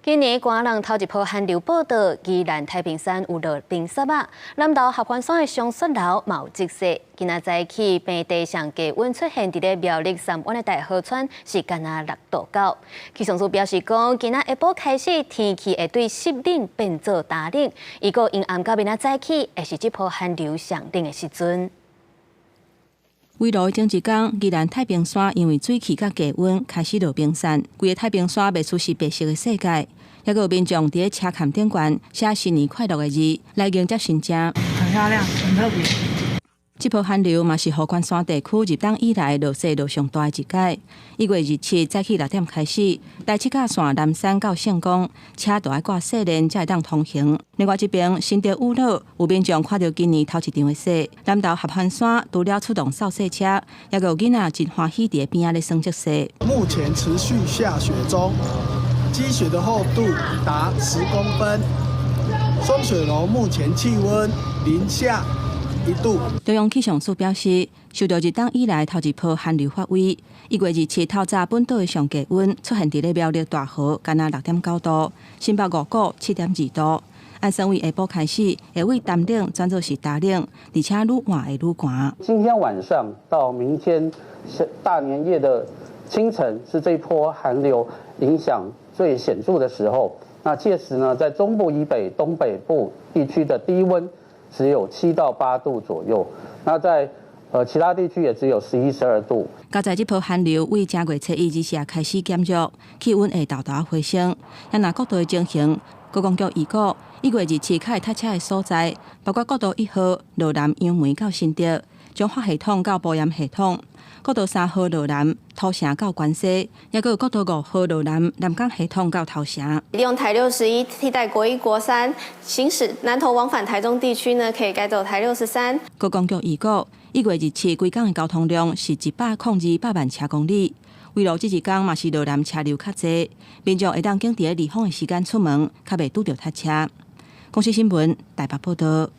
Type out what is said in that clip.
今年寒冷头一波寒流报道，宜兰太平山有落冰沙啊，南投合欢山的松雪楼嘛有积雪。今仔早起，平地上低温出现伫咧苗栗三湾的大河川，是干那6度9。气象署表示讲，今仔下晡开始天气会对湿冷变做大冷，伊个阴暗到明仔早起，会是这波寒流上冷的时阵。围炉前一天，宜兰太平山因为水汽甲低温开始落冰山，规个太平山卖出是白色的世界。也有民众伫咧车坎顶悬写新年快乐的字，来迎接新正。很漂亮，很特别。这波寒流嘛是合欢山地区入冬以来落雪落上大的一届。1月27日早起6点开始，台七甲线南山到圣公，车都要挂雪链才会当通行。另外一边，新竹五路有民众看到今年头一场的雪，南投合欢山除了出动扫雪车，也有囡仔真欢喜伫边仔咧耍积雪。目前持续下雪中，积雪的厚度达10公分。松雪楼目前气温零下1度。中央气象署表示，受到日冬以来头一波寒流发威，1月27日透早本岛的上低温出现伫咧苗栗大河，干那6.9度，新北五股7.2度。按算为下晡开始，会为淡冷转做是大冷，而且愈晚会愈寒。今天晚上到明天大年夜的清晨，是这一波寒流影响最显著的时候。那届时呢，在中部以北、东北部地区的低温只有7到8度左右，那在其他地区也只有11、12度。较在这波寒流为正月初1日下开始减弱，气温会豆豆回升。也拿国道的情形，高公局预估1月27日开始塞车的所在，包括国道1号罗南杨梅到新竹，中华系统到埔盐系统。国道3号罗南头城到关西，也有国道5号罗南南港系统到头城。利用台61替代国1、国3行驶南投往返台中地区呢，可以改走台63。高公局预估1月27日规港的交通量是102万车公里。为了这一天嘛是罗南车流较济，民众会当经伫咧离峰的时间出门，较袂拄着塞车。公司新闻台北报道。